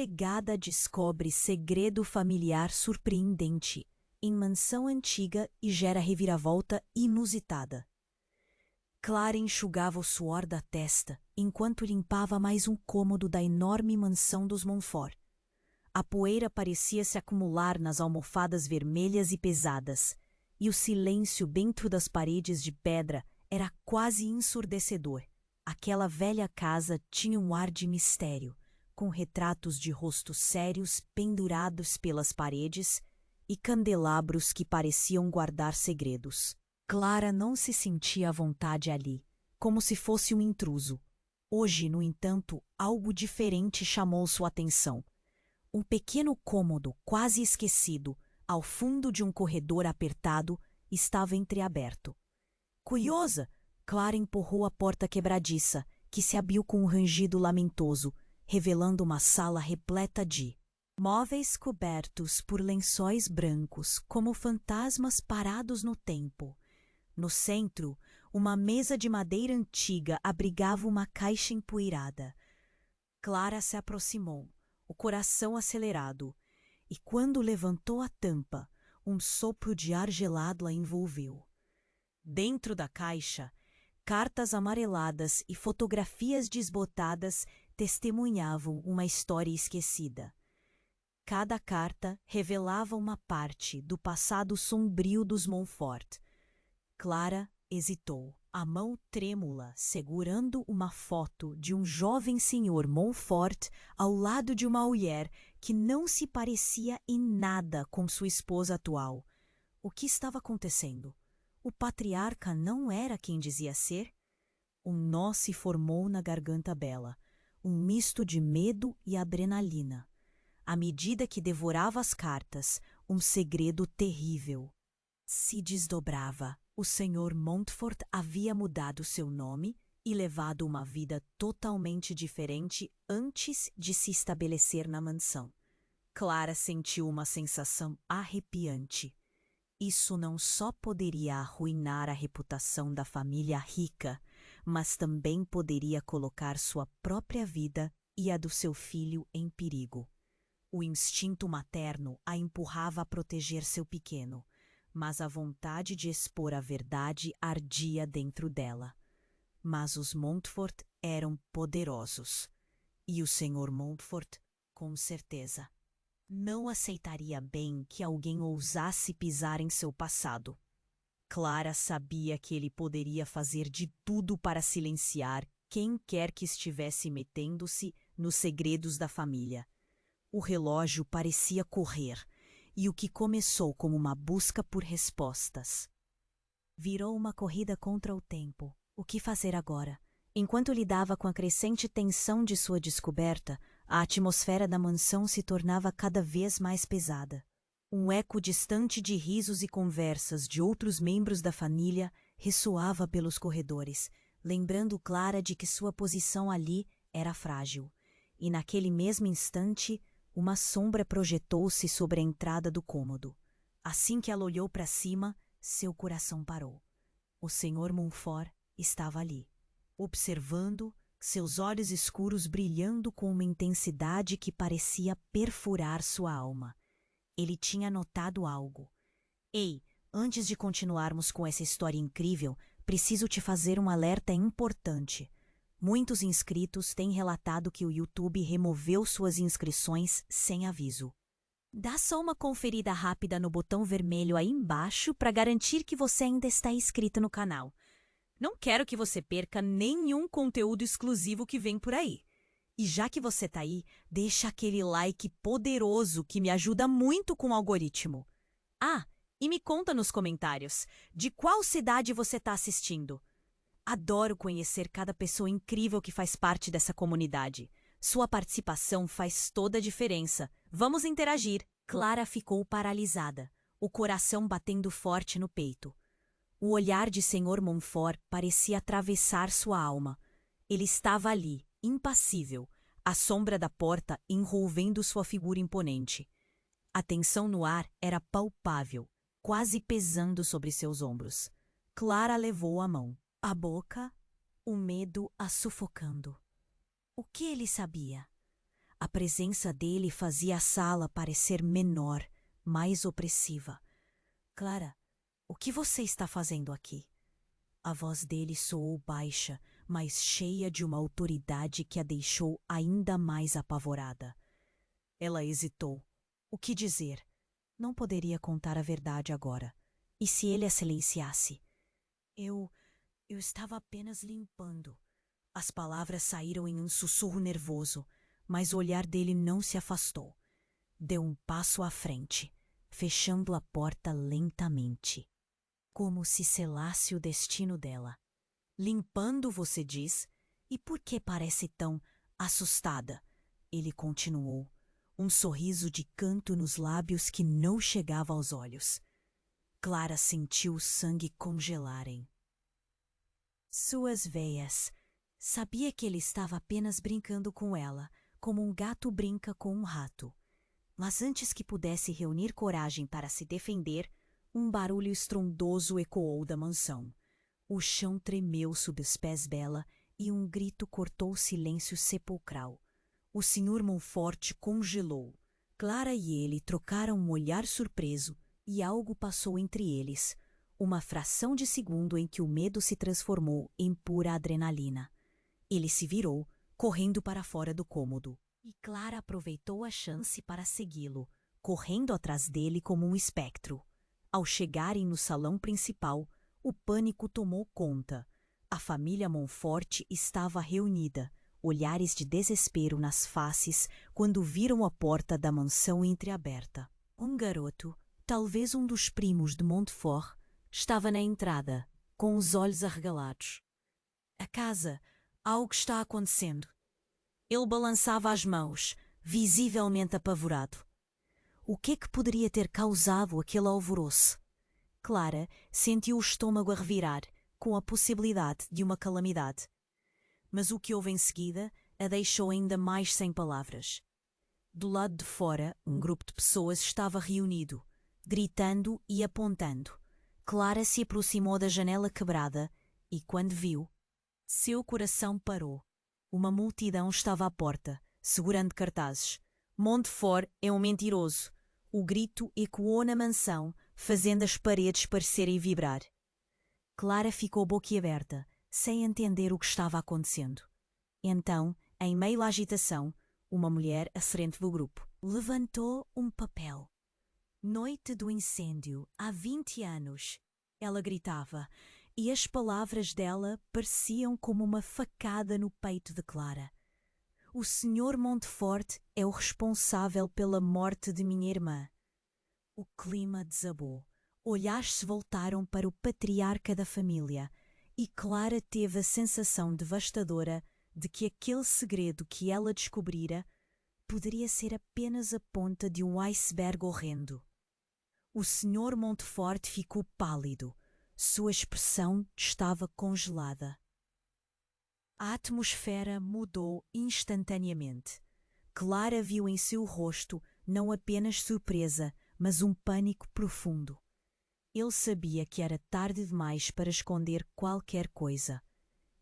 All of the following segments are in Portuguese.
delegada descobre segredo familiar surpreendente em mansão antiga e gera reviravolta inusitada. Clara enxugava o suor da testa enquanto limpava mais um cômodo da enorme mansão dos Montfort. A poeira parecia se acumular nas almofadas vermelhas e pesadas, e o silêncio dentro das paredes de pedra era quase ensurdecedor. Aquela velha casa tinha um ar de mistério, com retratos de rostos sérios pendurados pelas paredes e candelabros que pareciam guardar segredos. Clara não se sentia à vontade ali, como se fosse um intruso. Hoje, no entanto, algo diferente chamou sua atenção. Um pequeno cômodo, quase esquecido, ao fundo de um corredor apertado, estava entreaberto. Curiosa, Clara empurrou a porta quebradiça, que se abriu com um rangido lamentoso, revelando uma sala repleta de móveis cobertos por lençóis brancos, como fantasmas parados no tempo. No centro, uma mesa de madeira antiga abrigava uma caixa empoeirada. Clara se aproximou, o coração acelerado, e quando levantou a tampa, um sopro de ar gelado a envolveu. Dentro da caixa, cartas amareladas e fotografias desbotadas testemunhavam uma história esquecida. Cada carta revelava uma parte do passado sombrio dos Montfort. Clara hesitou, a mão trêmula segurando uma foto de um jovem senhor Montfort ao lado de uma mulher que não se parecia em nada com sua esposa atual. O que estava acontecendo? O patriarca não era quem dizia ser? Um nó se formou na garganta bela, um misto de medo e adrenalina. À medida que devorava as cartas, um segredo terrível se desdobrava. O Sr. Montfort havia mudado seu nome e levado uma vida totalmente diferente antes de se estabelecer na mansão. Clara sentiu uma sensação arrepiante. Isso não só poderia arruinar a reputação da família rica, mas também poderia colocar sua própria vida e a do seu filho em perigo. O instinto materno a empurrava a proteger seu pequeno, mas a vontade de expor a verdade ardia dentro dela. Mas os Montfort eram poderosos, e o Sr. Montfort, com certeza, não aceitaria bem que alguém ousasse pisar em seu passado. Clara sabia que ele poderia fazer de tudo para silenciar quem quer que estivesse metendo-se nos segredos da família. O relógio parecia correr, e o que começou como uma busca por respostas virou uma corrida contra o tempo. O que fazer agora? Enquanto lidava com a crescente tensão de sua descoberta, a atmosfera da mansão se tornava cada vez mais pesada. Um eco distante de risos e conversas de outros membros da família ressoava pelos corredores, lembrando Clara de que sua posição ali era frágil. E naquele mesmo instante, uma sombra projetou-se sobre a entrada do cômodo. Assim que ela olhou para cima, seu coração parou. O Sr. Montfort estava ali, observando, seus olhos escuros brilhando com uma intensidade que parecia perfurar sua alma. Ele tinha notado algo. Ei, antes de continuarmos com essa história incrível, preciso te fazer um alerta importante. Muitos inscritos têm relatado que o YouTube removeu suas inscrições sem aviso. Dá só uma conferida rápida no botão vermelho aí embaixo para garantir que você ainda está inscrito no canal. Não quero que você perca nenhum conteúdo exclusivo que vem por aí. E já que você está aí, deixa aquele like poderoso que me ajuda muito com o algoritmo. Ah, e me conta nos comentários, de qual cidade você está assistindo? Adoro conhecer cada pessoa incrível que faz parte dessa comunidade. Sua participação faz toda a diferença. Vamos interagir. Clara ficou paralisada, o coração batendo forte no peito. O olhar de Sr. Montfort parecia atravessar sua alma. Ele estava ali, impassível, a sombra da porta envolvendo sua figura imponente. A tensão no ar era palpável, quase pesando sobre seus ombros. Clara levou a mão. A boca, o medo a sufocando. O que ele sabia? A presença dele fazia a sala parecer menor, mais opressiva. Clara, o que você está fazendo aqui? A voz dele soou baixa, mas cheia de uma autoridade que a deixou ainda mais apavorada. Ela hesitou. O que dizer? Não poderia contar a verdade agora. E se ele a silenciasse? Eu estava apenas limpando. As palavras saíram em um sussurro nervoso, mas o olhar dele não se afastou. Deu um passo à frente, fechando a porta lentamente, como se selasse o destino dela. Limpando, você diz? E por que parece tão assustada? Ele continuou, um sorriso de canto nos lábios que não chegava aos olhos. Clara sentiu o sangue congelarem. Suas veias. Sabia que ele estava apenas brincando com ela, como um gato brinca com um rato. Mas antes que pudesse reunir coragem para se defender, um barulho estrondoso ecoou da mansão. O chão tremeu sob os pés dela e um grito cortou o silêncio sepulcral. O Sr. Montfort congelou. Clara e ele trocaram um olhar surpreso e algo passou entre eles. Uma fração de segundo em que o medo se transformou em pura adrenalina. Ele se virou, correndo para fora do cômodo. E Clara aproveitou a chance para segui-lo, correndo atrás dele como um espectro. Ao chegarem no salão principal, o pânico tomou conta. A família Montfort estava reunida, olhares de desespero nas faces quando viram a porta da mansão entreaberta. Um garoto, talvez um dos primos de Montfort, estava na entrada, com os olhos arregalados. A casa, algo está acontecendo. Ele balançava as mãos, visivelmente apavorado. O que é que poderia ter causado aquele alvoroço? Clara sentiu o estômago a revirar, com a possibilidade de uma calamidade. Mas o que houve em seguida a deixou ainda mais sem palavras. Do lado de fora, um grupo de pessoas estava reunido, gritando e apontando. Clara se aproximou da janela quebrada e, quando viu, seu coração parou. Uma multidão estava à porta, segurando cartazes. Montfort é um mentiroso. O grito ecoou na mansão, fazendo as paredes parecerem vibrar. Clara ficou boquiaberta, sem entender o que estava acontecendo. Então, em meio à agitação, uma mulher à frente do grupo levantou um papel. Noite do incêndio, há 20 anos. Ela gritava, e as palavras dela pareciam como uma facada no peito de Clara. O Sr. Montfort é o responsável pela morte de minha irmã. O clima desabou. Olhares se voltaram para o patriarca da família e Clara teve a sensação devastadora de que aquele segredo que ela descobrira poderia ser apenas a ponta de um iceberg horrendo. O Sr. Montfort ficou pálido. Sua expressão estava congelada. A atmosfera mudou instantaneamente. Clara viu em seu rosto não apenas surpresa, mas um pânico profundo. Ele sabia que era tarde demais para esconder qualquer coisa.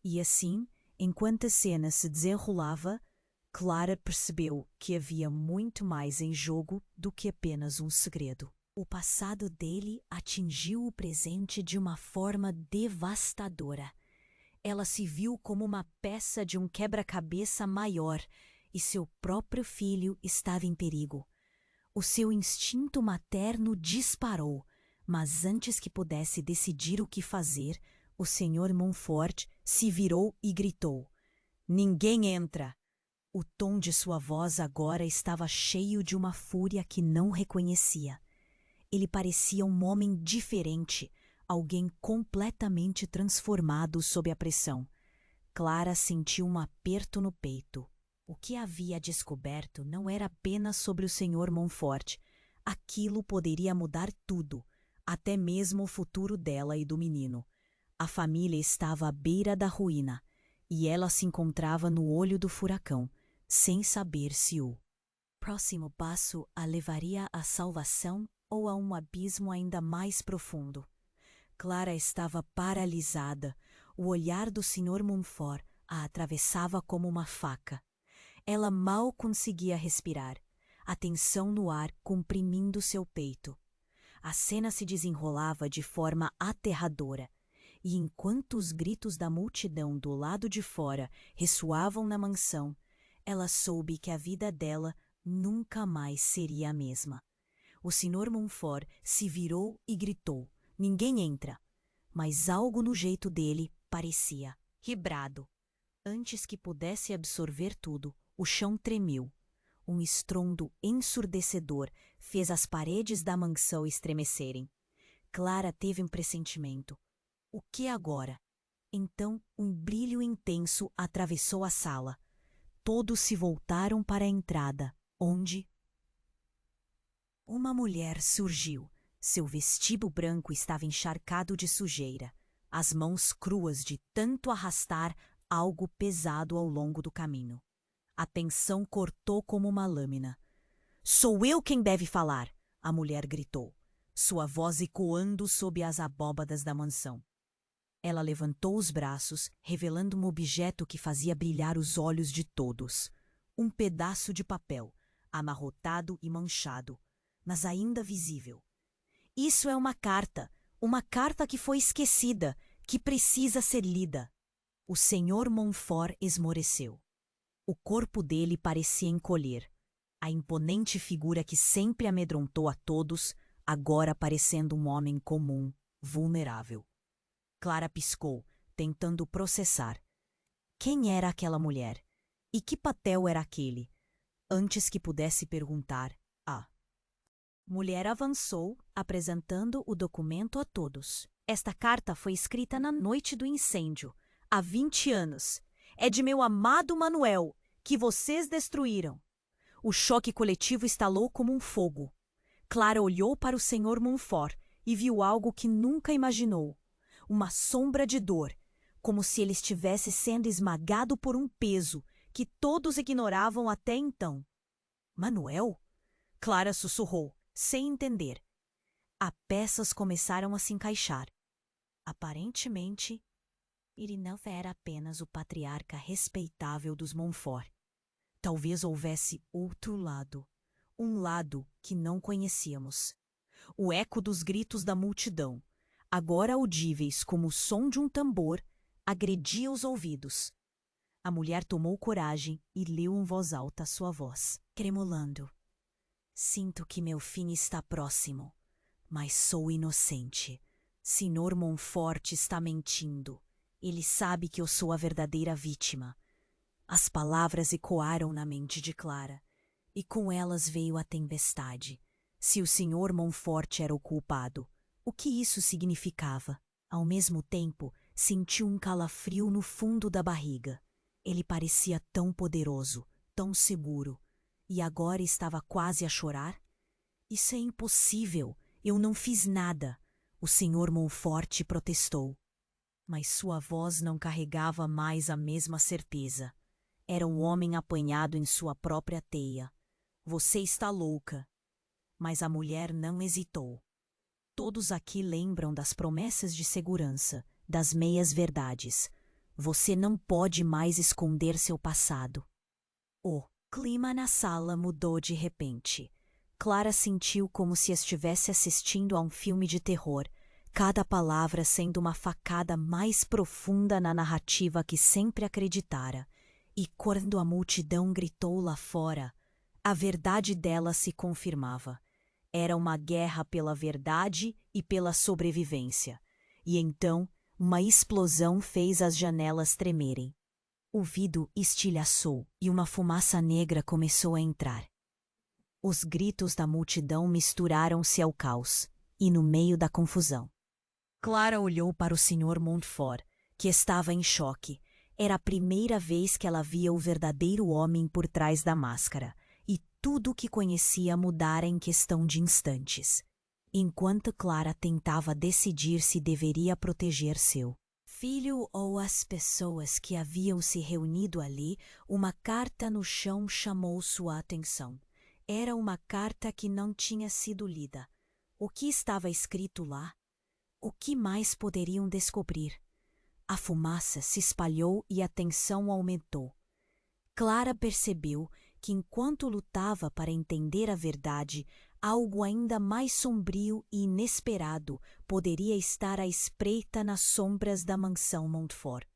E assim, enquanto a cena se desenrolava, Clara percebeu que havia muito mais em jogo do que apenas um segredo. O passado dele atingiu o presente de uma forma devastadora. Ela se viu como uma peça de um quebra-cabeça maior e seu próprio filho estava em perigo. O seu instinto materno disparou, mas antes que pudesse decidir o que fazer, o Sr. Montfort se virou e gritou: "Ninguém entra!" O tom de sua voz agora estava cheio de uma fúria que não reconhecia. Ele parecia um homem diferente, alguém completamente transformado sob a pressão. Clara sentiu um aperto no peito. O que havia descoberto não era apenas sobre o Sr. Montfort. Aquilo poderia mudar tudo, até mesmo o futuro dela e do menino. A família estava à beira da ruína, e ela se encontrava no olho do furacão, sem saber se o próximo passo a levaria à salvação ou a um abismo ainda mais profundo. Clara estava paralisada. O olhar do Sr. Montfort a atravessava como uma faca. Ela mal conseguia respirar, a tensão no ar comprimindo seu peito. A cena se desenrolava de forma aterradora, e enquanto os gritos da multidão do lado de fora ressoavam na mansão, ela soube que a vida dela nunca mais seria a mesma. O Sr. Montfort se virou e gritou: "Ninguém entra!" Mas algo no jeito dele parecia vibrado. Antes que pudesse absorver tudo, o chão tremeu. Um estrondo ensurdecedor fez as paredes da mansão estremecerem. Clara teve um pressentimento. O que agora? Então, um brilho intenso atravessou a sala. Todos se voltaram para a entrada, onde uma mulher surgiu. Seu vestido branco estava encharcado de sujeira, as mãos cruas de tanto arrastar algo pesado ao longo do caminho. A tensão cortou como uma lâmina. "Sou eu quem deve falar!" a mulher gritou, sua voz ecoando sob as abóbadas da mansão. Ela levantou os braços, revelando um objeto que fazia brilhar os olhos de todos. Um pedaço de papel, amarrotado e manchado, mas ainda visível. "Isso é uma carta que foi esquecida, que precisa ser lida." O Sr. Montfort esmoreceu. O corpo dele parecia encolher. A imponente figura que sempre amedrontou a todos, agora parecendo um homem comum, vulnerável. Clara piscou, tentando processar. Quem era aquela mulher? E que papel era aquele? Antes que pudesse perguntar, a mulher avançou, apresentando o documento a todos. "Esta carta foi escrita na noite do incêndio, há 20 anos. É de meu amado Manuel, que vocês destruíram." O choque coletivo estalou como um fogo. Clara olhou para o Sr. Montfort e viu algo que nunca imaginou. Uma sombra de dor, como se ele estivesse sendo esmagado por um peso que todos ignoravam até então. "Manuel?" Clara sussurrou, sem entender. As peças começaram a se encaixar. Aparentemente, ele não era apenas o patriarca respeitável dos Montfort. Talvez houvesse outro lado, um lado que não conhecíamos. O eco dos gritos da multidão, agora audíveis como o som de um tambor, agredia os ouvidos. A mulher tomou coragem e leu em voz alta sua voz, tremulando. "Sinto que meu fim está próximo, mas sou inocente. Sr. Montfort está mentindo. Ele sabe que eu sou a verdadeira vítima." As palavras ecoaram na mente de Clara, e com elas veio a tempestade. Se o Sr. Montfort era o culpado, o que isso significava? Ao mesmo tempo, sentiu um calafrio no fundo da barriga. Ele parecia tão poderoso, tão seguro, e agora estava quase a chorar? "Isso é impossível, eu não fiz nada." O Sr. Montfort protestou. Mas sua voz não carregava mais a mesma certeza. Era um homem apanhado em sua própria teia. "Você está louca." Mas a mulher não hesitou. Todos aqui lembram das promessas de segurança, das meias-verdades. Você não pode mais esconder seu passado. O clima na sala mudou de repente. Clara sentiu como se estivesse assistindo a um filme de terror, cada palavra sendo uma facada mais profunda na narrativa que sempre acreditara. E quando a multidão gritou lá fora, a verdade dela se confirmava. Era uma guerra pela verdade e pela sobrevivência. E então, uma explosão fez as janelas tremerem. O vidro estilhaçou e uma fumaça negra começou a entrar. Os gritos da multidão misturaram-se ao caos, e no meio da confusão, Clara olhou para o Sr. Montfort, que estava em choque. Era a primeira vez que ela via o verdadeiro homem por trás da máscara, e tudo o que conhecia mudara em questão de instantes. Enquanto Clara tentava decidir se deveria proteger seu filho ou as pessoas que haviam se reunido ali, uma carta no chão chamou sua atenção. Era uma carta que não tinha sido lida. O que estava escrito lá? O que mais poderiam descobrir? A fumaça se espalhou e a tensão aumentou. Clara percebeu que enquanto lutava para entender a verdade, algo ainda mais sombrio e inesperado poderia estar à espreita nas sombras da mansão Montfort.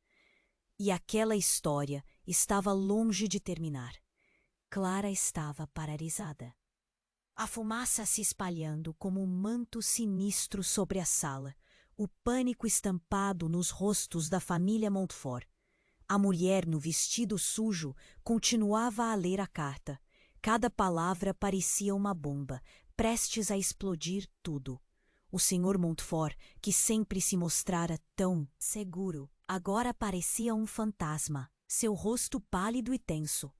E aquela história estava longe de terminar. Clara estava paralisada. A fumaça se espalhando como um manto sinistro sobre a sala, o pânico estampado nos rostos da família Montfort. A mulher no vestido sujo continuava a ler a carta. Cada palavra parecia uma bomba, prestes a explodir tudo. O Sr. Montfort, que sempre se mostrara tão seguro, agora parecia um fantasma, seu rosto pálido e tenso.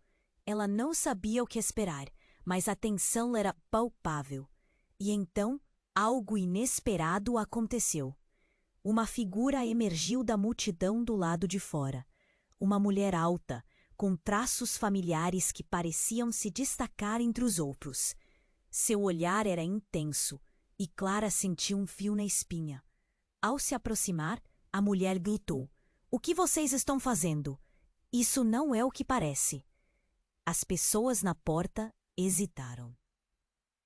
Ela não sabia o que esperar, mas a tensão era palpável. E então, algo inesperado aconteceu. Uma figura emergiu da multidão do lado de fora. Uma mulher alta, com traços familiares que pareciam se destacar entre os outros. Seu olhar era intenso, e Clara sentiu um fio na espinha. Ao se aproximar, a mulher gritou: "O que vocês estão fazendo? Isso não é o que parece." As pessoas na porta hesitaram.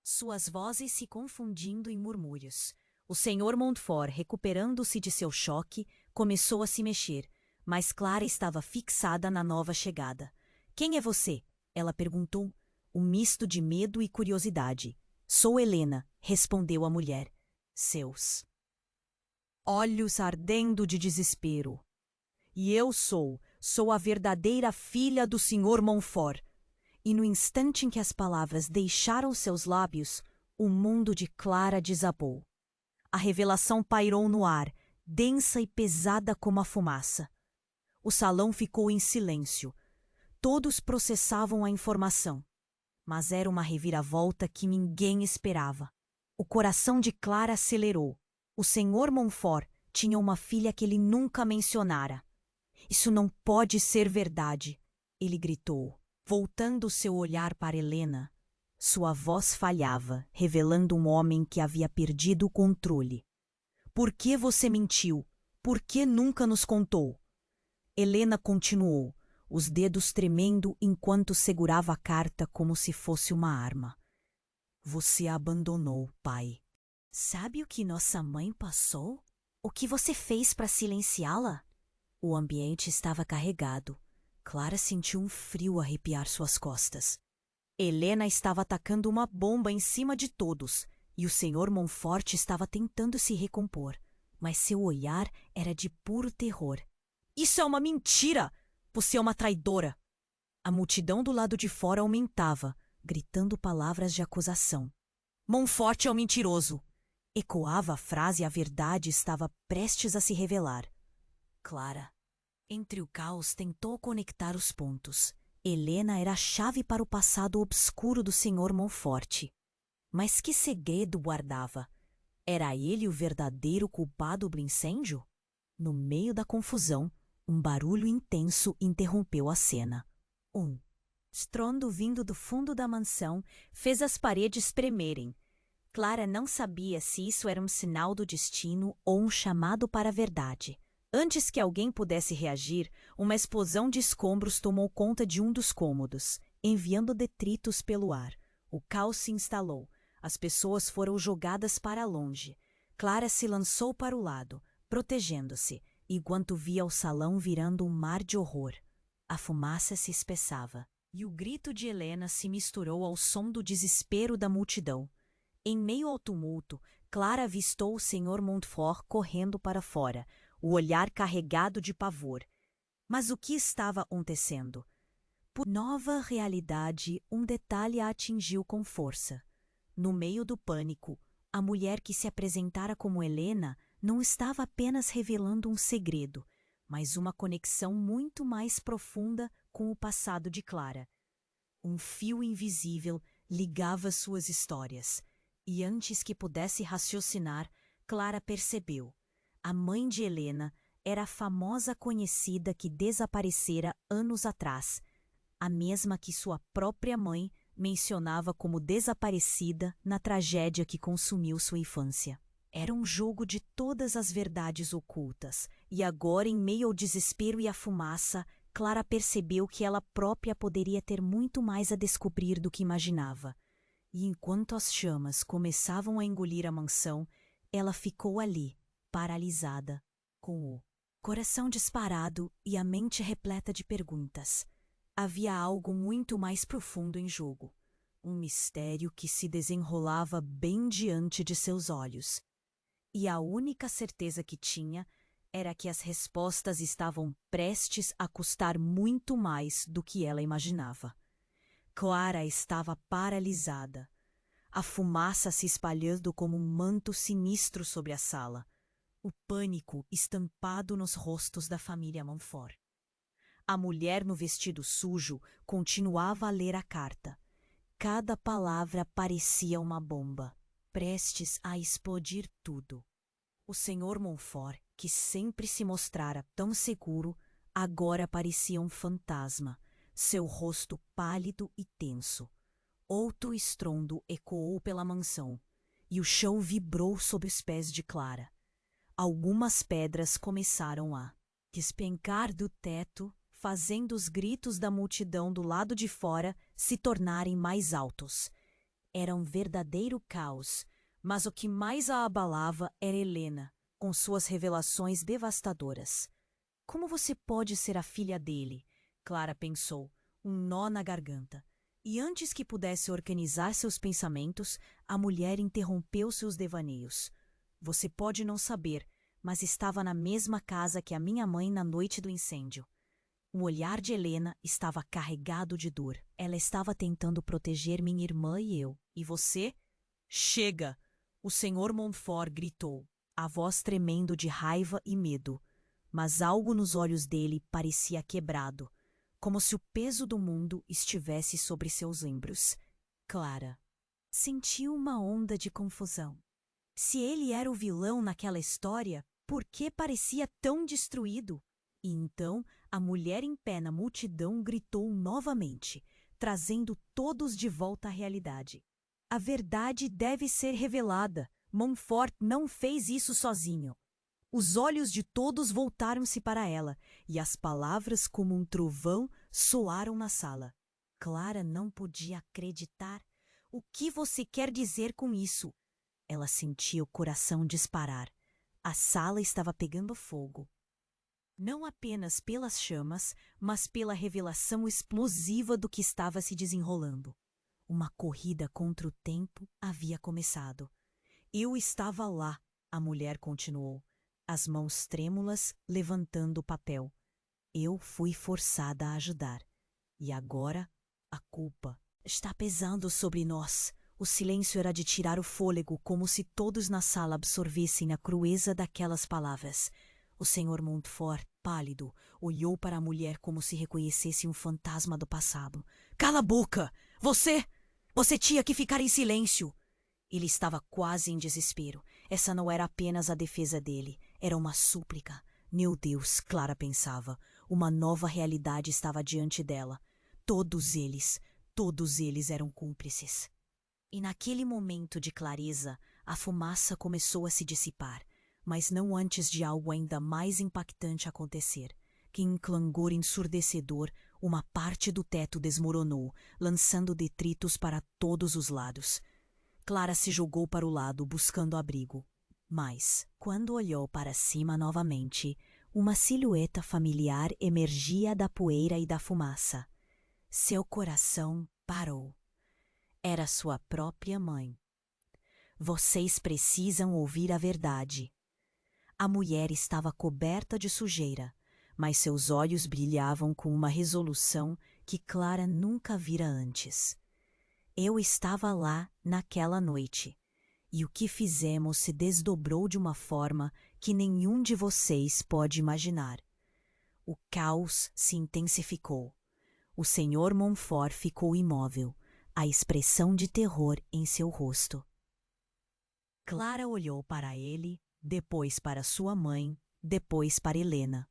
Suas vozes se confundindo em murmúrios. O Sr. Montfort, recuperando-se de seu choque, começou a se mexer, mas Clara estava fixada na nova chegada. "Quem é você?" ela perguntou, um misto de medo e curiosidade. "Sou Helena", respondeu a mulher. Seus olhos ardendo de desespero. "E eu sou a verdadeira filha do Sr. Montfort." E no instante em que as palavras deixaram seus lábios, o mundo de Clara desabou. A revelação pairou no ar, densa e pesada como a fumaça. O salão ficou em silêncio. Todos processavam a informação. Mas era uma reviravolta que ninguém esperava. O coração de Clara acelerou. O Sr. Montfort tinha uma filha que ele nunca mencionara. "Isso não pode ser verdade", ele gritou, voltando seu olhar para Helena. Sua voz falhava, revelando um homem que havia perdido o controle. "Por que você mentiu? Por que nunca nos contou?" Helena continuou, os dedos tremendo enquanto segurava a carta como se fosse uma arma. "Você a abandonou, pai." "Sabe o que nossa mãe passou? O que você fez para silenciá-la?" O ambiente estava carregado. Clara sentiu um frio arrepiar suas costas. Helena estava atacando uma bomba em cima de todos, e o Sr. Montfort estava tentando se recompor, mas seu olhar era de puro terror. "Isso é uma mentira! Você é uma traidora!" A multidão do lado de fora aumentava, gritando palavras de acusação. "Montfort é um mentiroso!" Ecoava a frase e a verdade estava prestes a se revelar. Clara, entre o caos, tentou conectar os pontos. Helena era a chave para o passado obscuro do Sr. Montfort. Mas que segredo guardava? Era ele o verdadeiro culpado do incêndio? No meio da confusão, um barulho intenso interrompeu a cena. Um estrondo vindo do fundo da mansão fez as paredes tremerem. Clara não sabia se isso era um sinal do destino ou um chamado para a verdade. Antes que alguém pudesse reagir, uma explosão de escombros tomou conta de um dos cômodos, enviando detritos pelo ar. O caos se instalou. As pessoas foram jogadas para longe. Clara se lançou para o lado, protegendo-se, enquanto via o salão virando um mar de horror. A fumaça se espessava, e o grito de Helena se misturou ao som do desespero da multidão. Em meio ao tumulto, Clara avistou o Sr. Montfort correndo para fora, o olhar carregado de pavor. Mas o que estava acontecendo? Por nova realidade, um detalhe a atingiu com força. No meio do pânico, a mulher que se apresentara como Helena não estava apenas revelando um segredo, mas uma conexão muito mais profunda com o passado de Clara. Um fio invisível ligava suas histórias, e antes que pudesse raciocinar, Clara percebeu. A mãe de Helena era a famosa conhecida que desaparecera anos atrás, a mesma que sua própria mãe mencionava como desaparecida na tragédia que consumiu sua infância. Era um jogo de todas as verdades ocultas, e agora, em meio ao desespero e à fumaça, Clara percebeu que ela própria poderia ter muito mais a descobrir do que imaginava. E enquanto as chamas começavam a engolir a mansão, ela ficou ali, paralisada, com o coração disparado e a mente repleta de perguntas. Havia algo muito mais profundo em jogo. Um mistério que se desenrolava bem diante de seus olhos. E a única certeza que tinha era que as respostas estavam prestes a custar muito mais do que ela imaginava. Clara estava paralisada, a fumaça se espalhando como um manto sinistro sobre a sala, o pânico estampado nos rostos da família Montfort. A mulher no vestido sujo continuava a ler a carta. Cada palavra parecia uma bomba, prestes a explodir tudo. O Sr. Montfort, que sempre se mostrara tão seguro, agora parecia um fantasma, seu rosto pálido e tenso. Outro estrondo ecoou pela mansão, e o chão vibrou sob os pés de Clara. Algumas pedras começaram a despencar do teto, fazendo os gritos da multidão do lado de fora se tornarem mais altos. Era um verdadeiro caos, mas o que mais a abalava era Helena, com suas revelações devastadoras. Como você pode ser a filha dele? Clara pensou, um nó na garganta. E antes que pudesse organizar seus pensamentos, a mulher interrompeu seus devaneios. Você pode não saber, mas estava na mesma casa que a minha mãe na noite do incêndio. O olhar de Helena estava carregado de dor. Ela estava tentando proteger minha irmã e eu. E você? Chega! O Sr. Montfort gritou, a voz tremendo de raiva e medo. Mas algo nos olhos dele parecia quebrado, como se o peso do mundo estivesse sobre seus ombros. Clara sentiu uma onda de confusão. Se ele era o vilão naquela história, por que parecia tão destruído? E então a mulher em pé na multidão gritou novamente, trazendo todos de volta à realidade. A verdade deve ser revelada. Montfort não fez isso sozinho. Os olhos de todos voltaram-se para ela, e as palavras como um trovão soaram na sala. Clara não podia acreditar. O que você quer dizer com isso? Ela sentia o coração disparar. A sala estava pegando fogo. Não apenas pelas chamas, mas pela revelação explosiva do que estava se desenrolando. Uma corrida contra o tempo havia começado. Eu estava lá, a mulher continuou, as mãos trêmulas levantando o papel. Eu fui forçada a ajudar. E agora, a culpa está pesando sobre nós. O silêncio era de tirar o fôlego, como se todos na sala absorvessem a crueza daquelas palavras. O Sr. Montfort, pálido, olhou para a mulher como se reconhecesse um fantasma do passado. Cala a boca! Você tinha que ficar em silêncio! Ele estava quase em desespero. Essa não era apenas a defesa dele, era uma súplica. Meu Deus, Clara pensava, uma nova realidade estava diante dela. Todos eles eram cúmplices. E naquele momento de clareza, a fumaça começou a se dissipar, mas não antes de algo ainda mais impactante acontecer, que em clangor ensurdecedor, uma parte do teto desmoronou, lançando detritos para todos os lados. Clara se jogou para o lado, buscando abrigo. Mas, quando olhou para cima novamente, uma silhueta familiar emergia da poeira e da fumaça. Seu coração parou. Era sua própria mãe. Vocês precisam ouvir a verdade. A mulher estava coberta de sujeira, mas seus olhos brilhavam com uma resolução que Clara nunca vira antes. Eu estava lá naquela noite, e o que fizemos se desdobrou de uma forma que nenhum de vocês pode imaginar. O caos se intensificou. O Sr. Montfort ficou imóvel, a expressão de terror em seu rosto. Clara olhou para ele, depois para sua mãe, depois para Helena.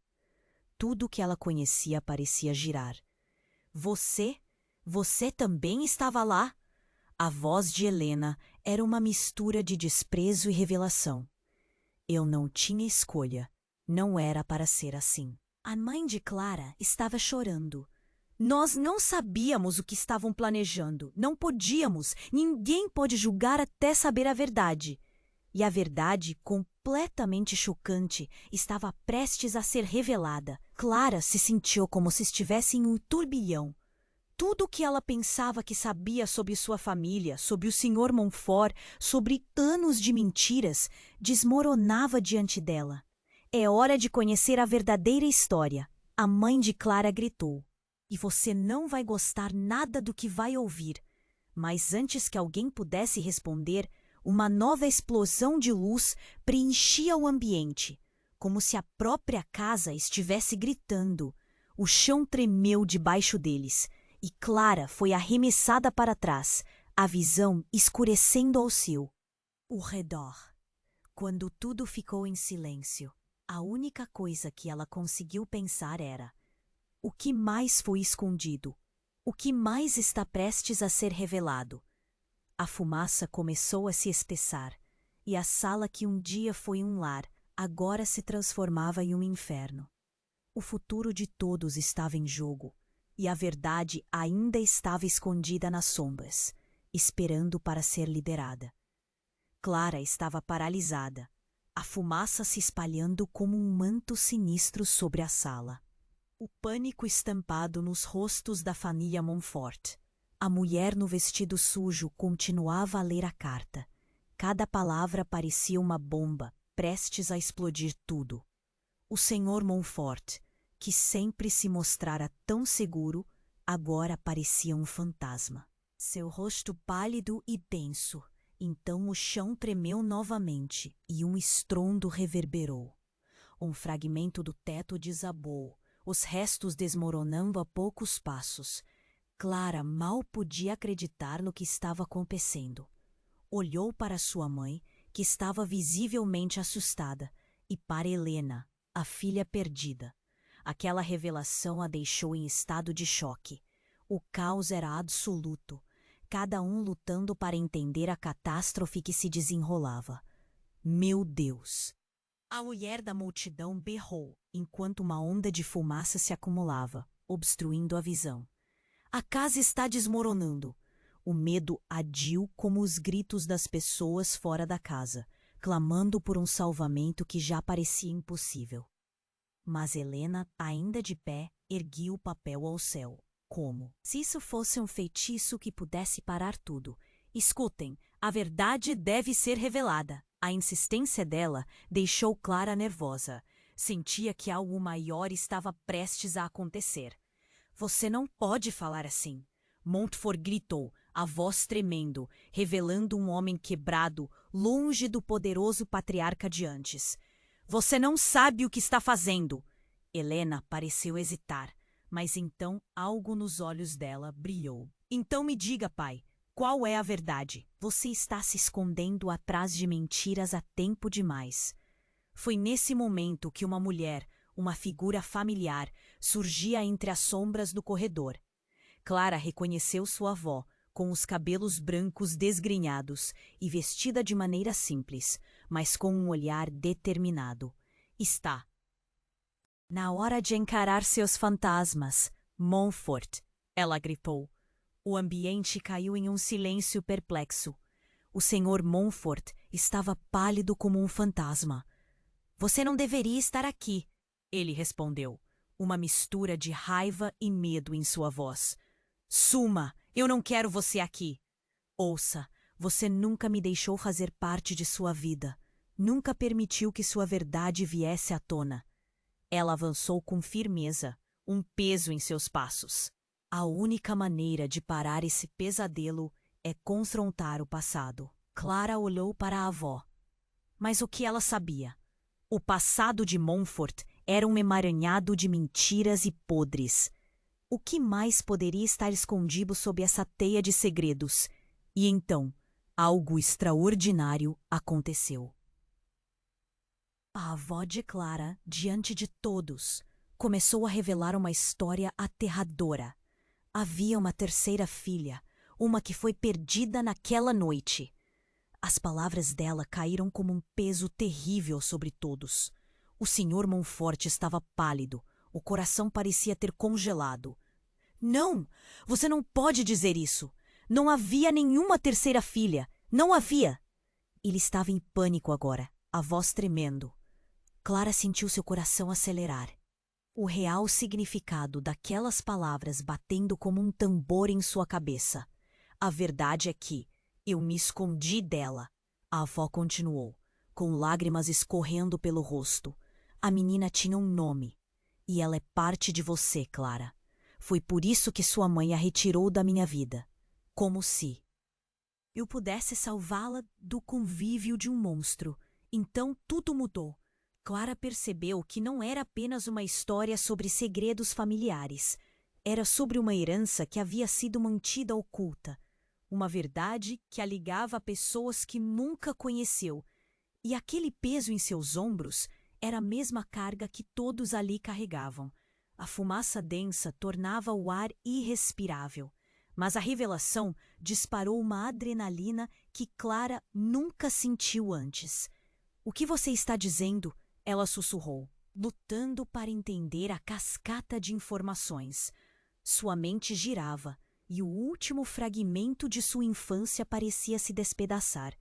Tudo o que ela conhecia parecia girar. Você também estava lá? A voz de Helena era uma mistura de desprezo e revelação. Eu não tinha escolha. Não era para ser assim. A mãe de Clara estava chorando. Nós não sabíamos o que estavam planejando. Não podíamos. Ninguém pode julgar até saber a verdade. E a verdade, completamente chocante, estava prestes a ser revelada. Clara se sentiu como se estivesse em um turbilhão. Tudo o que ela pensava que sabia sobre sua família, sobre o Sr. Montfort, sobre anos de mentiras, desmoronava diante dela. É hora de conhecer a verdadeira história. A mãe de Clara gritou. E você não vai gostar nada do que vai ouvir. Mas antes que alguém pudesse responder, uma nova explosão de luz preenchia o ambiente, como se a própria casa estivesse gritando. O chão tremeu debaixo deles, e Clara foi arremessada para trás, a visão escurecendo ao seu redor. Quando tudo ficou em silêncio, a única coisa que ela conseguiu pensar era: o que mais foi escondido? O que mais está prestes a ser revelado? A fumaça começou a se espessar, e a sala que um dia foi um lar, agora se transformava em um inferno. O futuro de todos estava em jogo, e a verdade ainda estava escondida nas sombras, esperando para ser liberada. Clara estava paralisada, a fumaça se espalhando como um manto sinistro sobre a sala. O pânico estampado nos rostos da família Montfort. A mulher no vestido sujo continuava a ler a carta. Cada palavra parecia uma bomba, prestes a explodir tudo. O Sr. Montfort, que sempre se mostrara tão seguro, agora parecia um fantasma. Seu rosto pálido e tenso. Então o chão tremeu novamente e um estrondo reverberou. Um fragmento do teto desabou, os restos desmoronando a poucos passos. Clara mal podia acreditar no que estava acontecendo. Olhou para sua mãe, que estava visivelmente assustada, e para Helena, a filha perdida. Aquela revelação a deixou em estado de choque. O caos era absoluto, cada um lutando para entender a catástrofe que se desenrolava. Meu Deus! A mulher da multidão berrou, enquanto uma onda de fumaça se acumulava, obstruindo a visão. A casa está desmoronando. O medo adiu como os gritos das pessoas fora da casa, clamando por um salvamento que já parecia impossível. Mas Helena, ainda de pé, erguia o papel ao céu, como se isso fosse um feitiço que pudesse parar tudo. Escutem, a verdade deve ser revelada. A insistência dela deixou Clara nervosa. Sentia que algo maior estava prestes a acontecer. Você não pode falar assim. Montfort gritou, a voz tremendo, revelando um homem quebrado, longe do poderoso patriarca de antes. Você não sabe o que está fazendo. Helena pareceu hesitar, mas então algo nos olhos dela brilhou. Então me diga, pai, qual é a verdade? Você está se escondendo atrás de mentiras há tempo demais. Foi nesse momento que uma mulher, uma figura familiar, surgia entre as sombras do corredor. Clara reconheceu sua avó, com os cabelos brancos desgrenhados e vestida de maneira simples, mas com um olhar determinado. Está na hora de encarar seus fantasmas, Montfort, ela gritou. O ambiente caiu em um silêncio perplexo. O Sr. Montfort estava pálido como um fantasma. Você não deveria estar aqui, ele respondeu, uma mistura de raiva e medo em sua voz. Suma, eu não quero você aqui. Ouça, você nunca me deixou fazer parte de sua vida. Nunca permitiu que sua verdade viesse à tona. Ela avançou com firmeza, um peso em seus passos. A única maneira de parar esse pesadelo é confrontar o passado. Clara olhou para a avó. Mas o que ela sabia? O passado de Montfort era um emaranhado de mentiras e podres. O que mais poderia estar escondido sob essa teia de segredos? E então, algo extraordinário aconteceu. A avó de Clara, diante de todos, começou a revelar uma história aterradora. Havia uma terceira filha, uma que foi perdida naquela noite. As palavras dela caíram como um peso terrível sobre todos. O Sr. Montfort estava pálido, O coração parecia ter congelado. Não! Você não pode dizer isso! Não havia nenhuma terceira filha! Não havia! Ele estava em pânico agora, a voz tremendo. Clara sentiu seu coração acelerar. O real significado daquelas palavras batendo como um tambor em sua cabeça. A verdade é que eu me escondi dela. A avó continuou, com lágrimas escorrendo pelo rosto. A menina tinha um nome. E ela é parte de você, Clara. Foi por isso que sua mãe a retirou da minha vida. Como se eu pudesse salvá-la do convívio de um monstro. Então tudo mudou. Clara percebeu que não era apenas uma história sobre segredos familiares. Era sobre uma herança que havia sido mantida oculta. Uma verdade que a ligava a pessoas que nunca conheceu. E aquele peso em seus ombros era a mesma carga que todos ali carregavam. A fumaça densa tornava o ar irrespirável. Mas a revelação disparou uma adrenalina que Clara nunca sentiu antes. O que você está dizendo? Ela sussurrou, lutando para entender a cascata de informações. Sua mente girava e o último fragmento de sua infância parecia se despedaçar.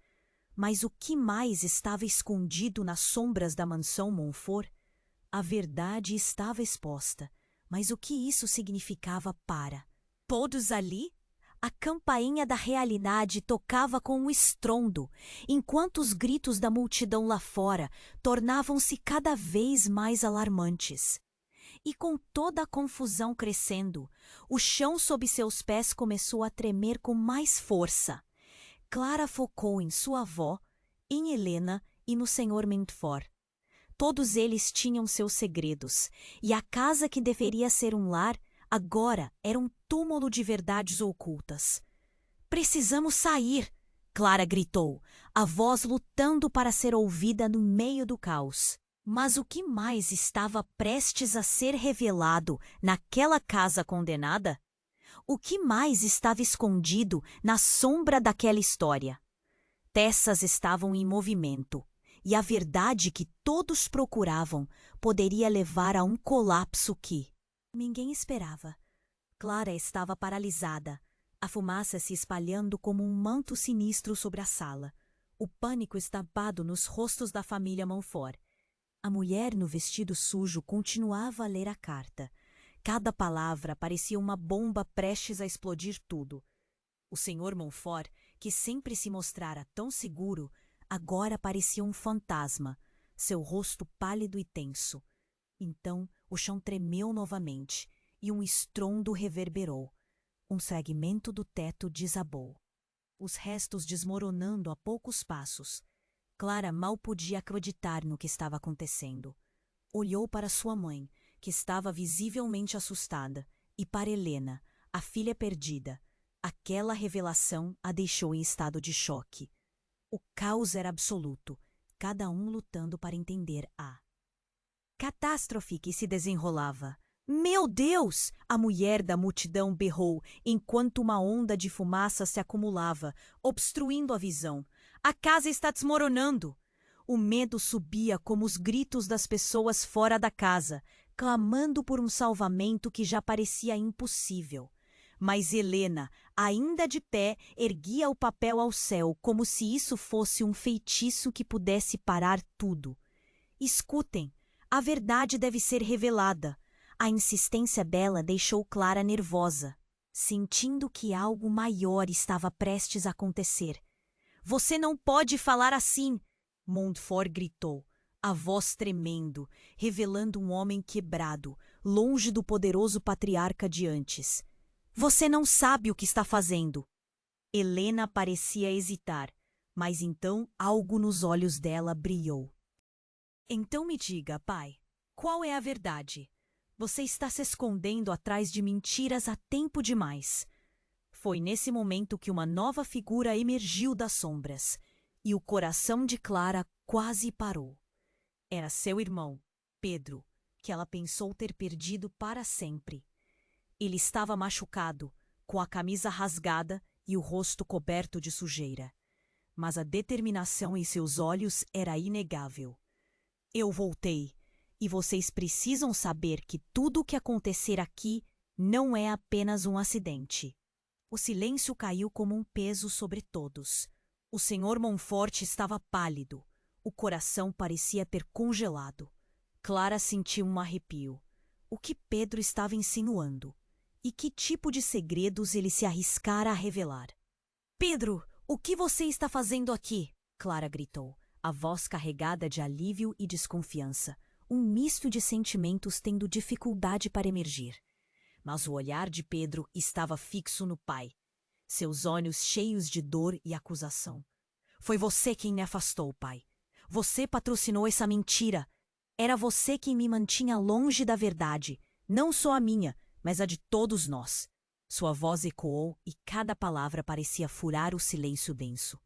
Mas o que mais estava escondido nas sombras da mansão Montfort? A verdade estava exposta, mas o que isso significava para todos ali? A campainha da realidade tocava com um estrondo, enquanto os gritos da multidão lá fora tornavam-se cada vez mais alarmantes. E com toda a confusão crescendo, o chão sob seus pés começou a tremer com mais força. Clara focou em sua avó, em Helena e no Sr. Montfort. Todos eles tinham seus segredos, e a casa que deveria ser um lar agora era um túmulo de verdades ocultas. Precisamos sair! Clara gritou, a voz lutando para ser ouvida no meio do caos. Mas o que mais estava prestes a ser revelado naquela casa condenada? O que mais estava escondido na sombra daquela história? Peças estavam em movimento, e a verdade que todos procuravam poderia levar a um colapso que ninguém esperava. Clara estava paralisada, a fumaça se espalhando como um manto sinistro sobre a sala, o pânico estampado nos rostos da família Montfort. A mulher no vestido sujo continuava a ler a carta. Cada palavra parecia uma bomba prestes a explodir tudo. O Sr. Montfort, que sempre se mostrara tão seguro, agora parecia um fantasma, seu rosto pálido e tenso. Então o chão tremeu novamente e um estrondo reverberou. Um fragmento do teto desabou, os restos desmoronando a poucos passos. Clara mal podia acreditar no que estava acontecendo. Olhou para sua mãe, que estava visivelmente assustada, e para Helena, a filha perdida. Aquela revelação a deixou em estado de choque. O caos era absoluto, cada um lutando para entender a catástrofe que se desenrolava. Meu Deus! A mulher da multidão berrou, enquanto uma onda de fumaça se acumulava, obstruindo a visão. A casa está desmoronando! O medo subia como os gritos das pessoas fora da casa, clamando por um salvamento que já parecia impossível. Mas Helena, ainda de pé, erguia o papel ao céu como se isso fosse um feitiço que pudesse parar tudo. Escutem, a verdade deve ser revelada. A insistência dela deixou Clara nervosa, sentindo que algo maior estava prestes a acontecer. Você não pode falar assim! Montfort gritou, a voz tremendo, revelando um homem quebrado, longe do poderoso patriarca de antes. Você não sabe o que está fazendo. Helena parecia hesitar, mas então algo nos olhos dela brilhou. Então me diga, pai, qual é a verdade? Você está se escondendo atrás de mentiras há tempo demais. Foi nesse momento que uma nova figura emergiu das sombras, e o coração de Clara quase parou. Era seu irmão, Pedro, que ela pensou ter perdido para sempre. Ele estava machucado, com a camisa rasgada e o rosto coberto de sujeira. Mas a determinação em seus olhos era inegável. Eu voltei. E vocês precisam saber que tudo o que acontecer aqui não é apenas um acidente. O silêncio caiu como um peso sobre todos. O Sr. Montfort estava pálido. O coração parecia ter congelado. Clara sentiu um arrepio. O que Pedro estava insinuando? E que tipo de segredos ele se arriscara a revelar? Pedro, o que você está fazendo aqui? Clara gritou, a voz carregada de alívio e desconfiança, um misto de sentimentos tendo dificuldade para emergir. Mas o olhar de Pedro estava fixo no pai, seus olhos cheios de dor e acusação. Foi você quem me afastou, pai. Você patrocinou essa mentira. Era você quem me mantinha longe da verdade, não só a minha, mas a de todos nós. Sua voz ecoou e cada palavra parecia furar o silêncio denso.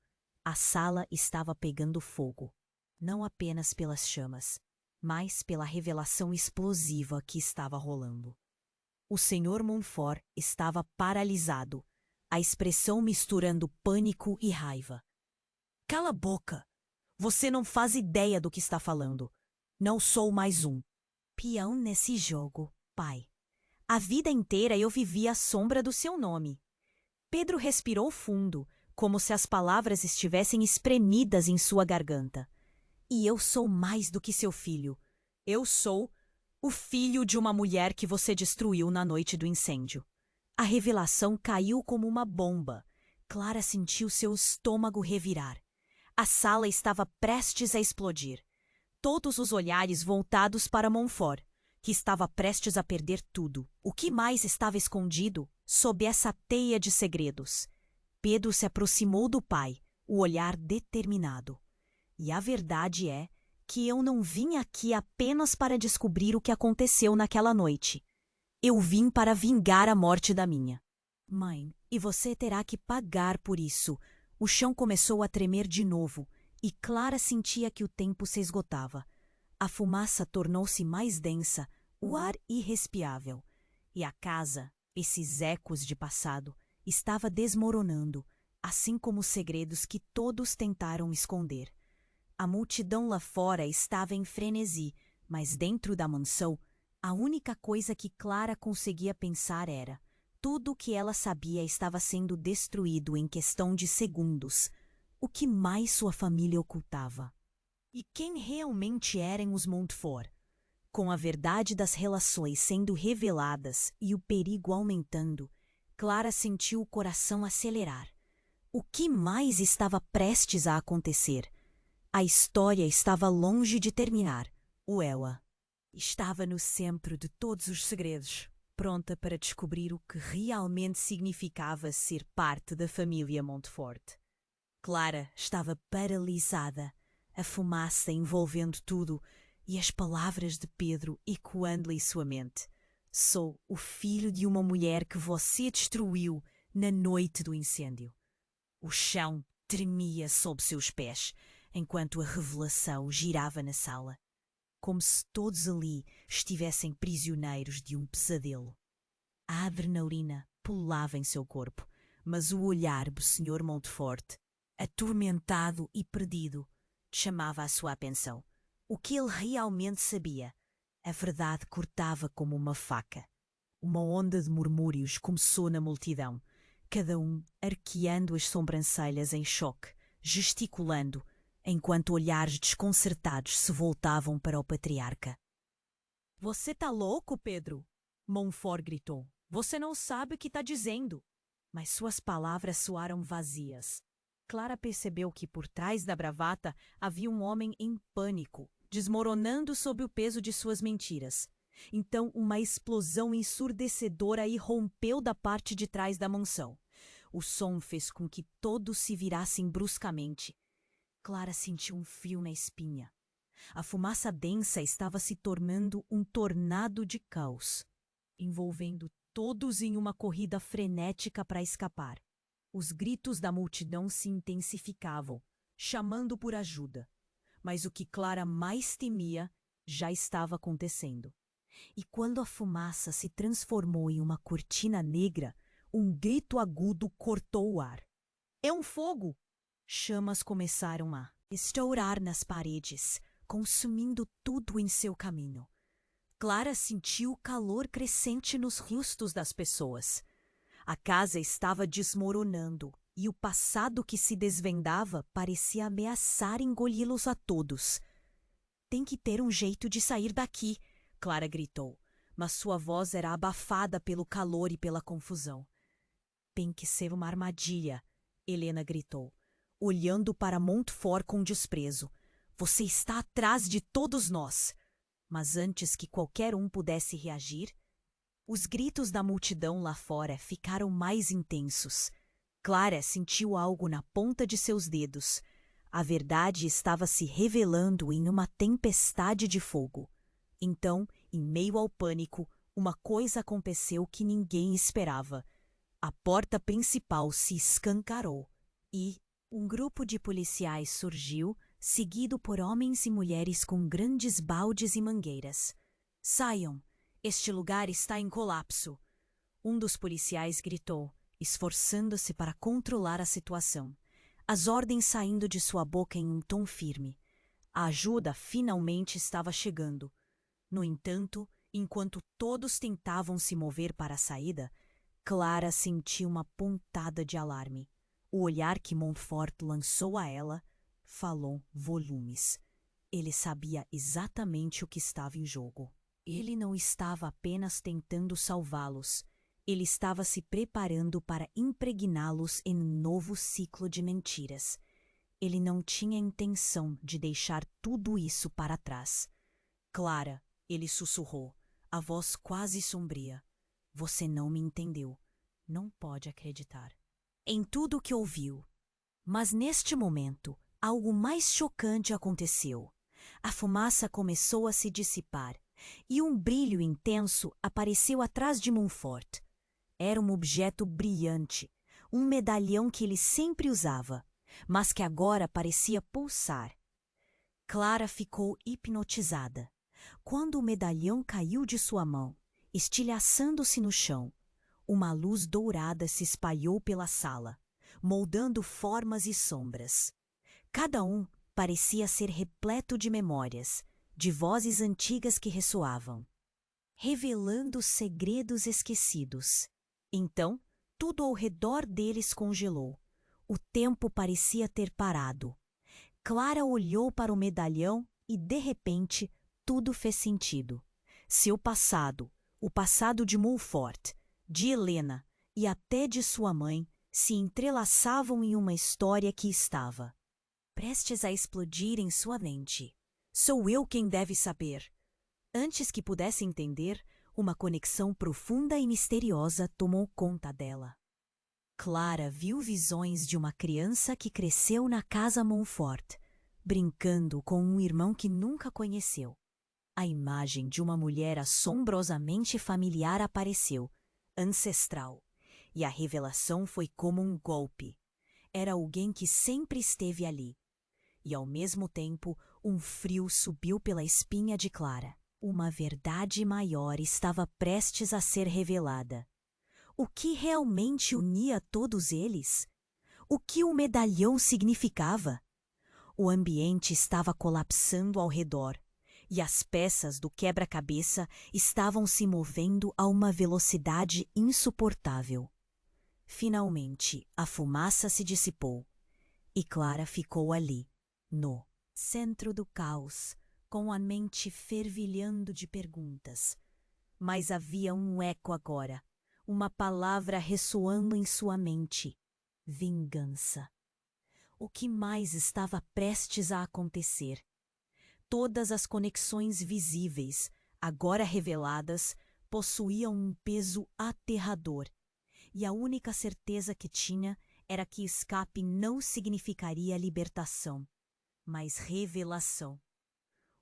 A sala estava pegando fogo, não apenas pelas chamas, mas pela revelação explosiva que estava rolando. O Sr. Montfort estava paralisado, a expressão misturando pânico e raiva. Cala a boca! Você não faz ideia do que está falando. Não sou mais um peão nesse jogo, pai. A vida inteira eu vivi à sombra do seu nome. Pedro respirou fundo, como se as palavras estivessem espremidas em sua garganta. E eu sou mais do que seu filho. Eu sou o filho de uma mulher que você destruiu na noite do incêndio. A revelação caiu como uma bomba. Clara sentiu seu estômago revirar. A sala estava prestes a explodir. Todos os olhares voltados para Montfort, que estava prestes a perder tudo. O que mais estava escondido sob essa teia de segredos? Pedro se aproximou do pai, o olhar determinado. E a verdade é que eu não vim aqui apenas para descobrir o que aconteceu naquela noite. Eu vim para vingar a morte da minha mãe, e você terá que pagar por isso. O chão começou a tremer de novo, e Clara sentia que o tempo se esgotava. A fumaça tornou-se mais densa, o ar irrespirável. E a casa, esses ecos de passado, estava desmoronando, assim como os segredos que todos tentaram esconder. A multidão lá fora estava em frenesi, mas dentro da mansão, a única coisa que Clara conseguia pensar era: tudo o que ela sabia estava sendo destruído em questão de segundos. O que mais sua família ocultava? E quem realmente eram os Montfort? Com a verdade das relações sendo reveladas e o perigo aumentando, Clara sentiu o coração acelerar. O que mais estava prestes a acontecer? A história estava longe de terminar. O Ela estava no centro de todos os segredos, pronta para descobrir o que realmente significava ser parte da família Montfort. Clara estava paralisada, a fumaça envolvendo tudo e as palavras de Pedro ecoando-lhe sua mente. Sou o filho de uma mulher que você destruiu na noite do incêndio. O chão tremia sob seus pés, enquanto a revelação girava na sala, como se todos ali estivessem prisioneiros de um pesadelo. A adrenalina pulava em seu corpo, mas o olhar do Sr. Montfort, atormentado e perdido, chamava a sua atenção. O que ele realmente sabia, a verdade cortava como uma faca. Uma onda de murmúrios começou na multidão, cada um arqueando as sobrancelhas em choque, gesticulando, enquanto olhares desconcertados se voltavam para o patriarca. — Você tá louco, Pedro? Montfort gritou. — Você não sabe o que está dizendo. Mas suas palavras soaram vazias. Clara percebeu que por trás da bravata havia um homem em pânico, desmoronando sob o peso de suas mentiras. Então uma explosão ensurdecedora irrompeu da parte de trás da mansão. O som fez com que todos se virassem bruscamente. Clara sentiu um frio na espinha. A fumaça densa estava se tornando um tornado de caos, envolvendo todos em uma corrida frenética para escapar. Os gritos da multidão se intensificavam, chamando por ajuda. Mas o que Clara mais temia já estava acontecendo. E quando a fumaça se transformou em uma cortina negra, um grito agudo cortou o ar. — É um fogo! Chamas começaram a estourar nas paredes, consumindo tudo em seu caminho. Clara sentiu o calor crescente nos rostos das pessoas. A casa estava desmoronando e o passado que se desvendava parecia ameaçar engoli-los a todos. Tem que ter um jeito de sair daqui, Clara gritou, mas sua voz era abafada pelo calor e pela confusão. Tem que ser uma armadilha, Helena gritou, olhando para Montfort com desprezo. Você está atrás de todos nós. Mas antes que qualquer um pudesse reagir, os gritos da multidão lá fora ficaram mais intensos. Clara sentiu algo na ponta de seus dedos. A verdade estava se revelando em uma tempestade de fogo. Então, em meio ao pânico, uma coisa aconteceu que ninguém esperava. A porta principal se escancarou e um grupo de policiais surgiu, seguido por homens e mulheres com grandes baldes e mangueiras. Saiam! Este lugar está em colapso! Um dos policiais gritou, esforçando-se para controlar a situação, as ordens saindo de sua boca em um tom firme. A ajuda finalmente estava chegando. No entanto, enquanto todos tentavam se mover para a saída, Clara sentiu uma pontada de alarme. O olhar que Montfort lançou a ela falou volumes. Ele sabia exatamente o que estava em jogo. Ele não estava apenas tentando salvá-los. Ele estava se preparando para impregná-los em um novo ciclo de mentiras. Ele não tinha intenção de deixar tudo isso para trás. Clara, ele sussurrou, a voz quase sombria. Você não me entendeu. Não pode acreditar em tudo o que ouviu. Mas neste momento, algo mais chocante aconteceu. A fumaça começou a se dissipar e um brilho intenso apareceu atrás de Montfort. Era um objeto brilhante, um medalhão que ele sempre usava, mas que agora parecia pulsar. Clara ficou hipnotizada. Quando o medalhão caiu de sua mão, estilhaçando-se no chão, uma luz dourada se espalhou pela sala, moldando formas e sombras. Cada um parecia ser repleto de memórias, de vozes antigas que ressoavam, revelando segredos esquecidos. Então, tudo ao redor deles congelou. O tempo parecia ter parado. Clara olhou para o medalhão e, de repente, tudo fez sentido. Seu passado, o passado de Montfort, de Helena e até de sua mãe, se entrelaçavam em uma história que estava prestes a explodir em sua mente. Sou eu quem deve saber. Antes que pudesse entender, uma conexão profunda e misteriosa tomou conta dela. Clara viu visões de uma criança que cresceu na casa Montfort, brincando com um irmão que nunca conheceu. A imagem de uma mulher assombrosamente familiar apareceu, ancestral, e a revelação foi como um golpe. Era alguém que sempre esteve ali. E, ao mesmo tempo, um frio subiu pela espinha de Clara. Uma verdade maior estava prestes a ser revelada. O que realmente unia todos eles? O que o medalhão significava? O ambiente estava colapsando ao redor, e as peças do quebra-cabeça estavam se movendo a uma velocidade insuportável. Finalmente, a fumaça se dissipou, e Clara ficou ali, no centro do caos, com a mente fervilhando de perguntas. Mas havia um eco agora, uma palavra ressoando em sua mente: vingança. O que mais estava prestes a acontecer? Todas as conexões visíveis, agora reveladas, possuíam um peso aterrador, e a única certeza que tinha era que escape não significaria libertação, mas revelação.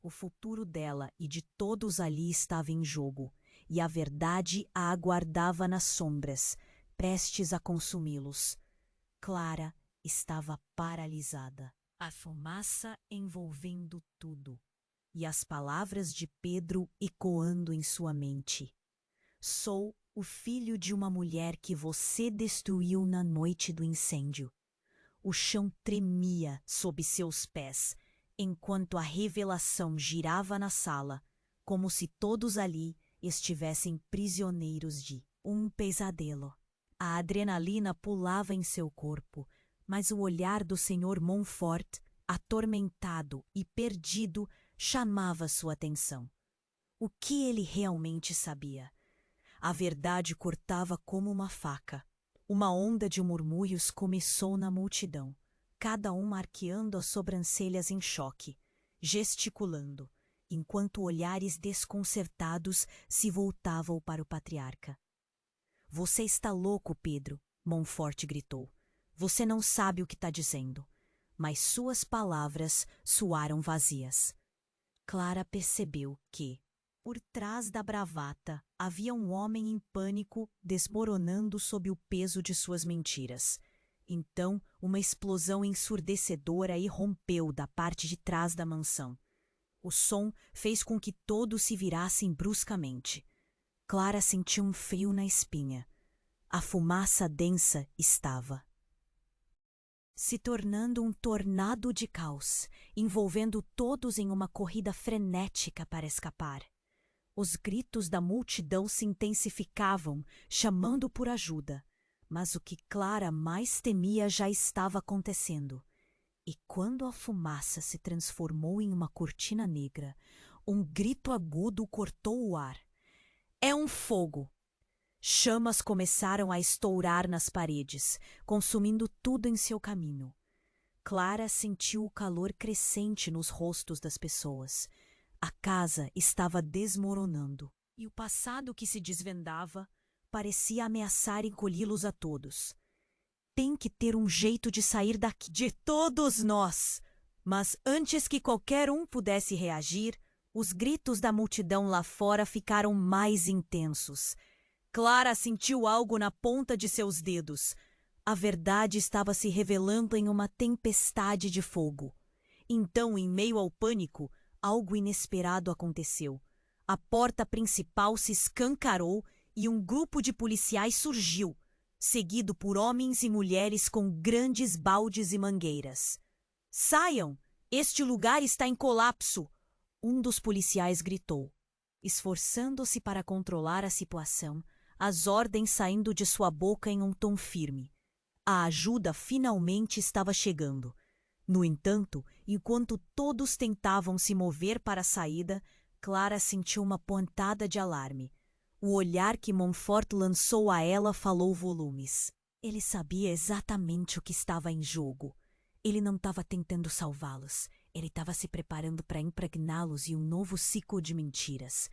O futuro dela e de todos ali estava em jogo, e a verdade a aguardava nas sombras, prestes a consumi-los. Clara estava paralisada, a fumaça envolvendo tudo, e as palavras de Pedro ecoando em sua mente. Sou o filho de uma mulher que você destruiu na noite do incêndio. O chão tremia sob seus pés, enquanto a revelação girava na sala, como se todos ali estivessem prisioneiros de um pesadelo. A adrenalina pulava em seu corpo, mas o olhar do Sr. Montfort, atormentado e perdido, chamava sua atenção. O que ele realmente sabia? A verdade cortava como uma faca. Uma onda de murmúrios começou na multidão, cada um arqueando as sobrancelhas em choque, gesticulando, enquanto olhares desconcertados se voltavam para o patriarca. Você está louco, Pedro, Montfort gritou. Você não sabe o que está dizendo. Mas suas palavras soaram vazias. Clara percebeu que, por trás da bravata, havia um homem em pânico desmoronando sob o peso de suas mentiras. Então, uma explosão ensurdecedora irrompeu da parte de trás da mansão. O som fez com que todos se virassem bruscamente. Clara sentiu um frio na espinha. A fumaça densa estava se tornando um tornado de caos, envolvendo todos em uma corrida frenética para escapar. Os gritos da multidão se intensificavam, chamando por ajuda, mas o que Clara mais temia já estava acontecendo. E quando a fumaça se transformou em uma cortina negra, um grito agudo cortou o ar. É um fogo! Chamas começaram a estourar nas paredes, consumindo tudo em seu caminho. Clara sentiu o calor crescente nos rostos das pessoas. A casa estava desmoronando, e o passado que se desvendava parecia ameaçar engoli-los a todos. Tem que ter um jeito de sair daqui, de todos nós! Mas antes que qualquer um pudesse reagir, os gritos da multidão lá fora ficaram mais intensos. Clara sentiu algo na ponta de seus dedos. A verdade estava se revelando em uma tempestade de fogo. Então, em meio ao pânico, algo inesperado aconteceu. A porta principal se escancarou e um grupo de policiais surgiu, seguido por homens e mulheres com grandes baldes e mangueiras. Saiam! Este lugar está em colapso! Um dos policiais gritou, esforçando-se para controlar a situação, as ordens saindo de sua boca em um tom firme. A ajuda finalmente estava chegando. No entanto, enquanto todos tentavam se mover para a saída, Clara sentiu uma pontada de alarme. O olhar que Montfort lançou a ela falou volumes. Ele sabia exatamente o que estava em jogo. Ele não estava tentando salvá-los. Ele estava se preparando para impregná-los em um novo ciclo de mentiras.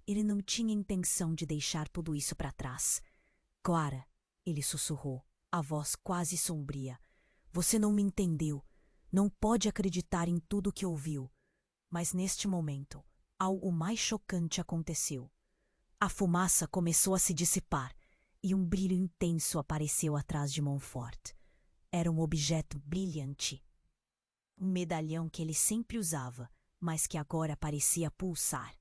Ele não tinha intenção de deixar tudo isso para trás. Clara, ele sussurrou, a voz quase sombria. Você não me entendeu. Não pode acreditar em tudo que ouviu. Mas neste momento, algo mais chocante aconteceu. A fumaça começou a se dissipar e um brilho intenso apareceu atrás de Montfort. Era um objeto brilhante. Um medalhão que ele sempre usava, mas que agora parecia pulsar.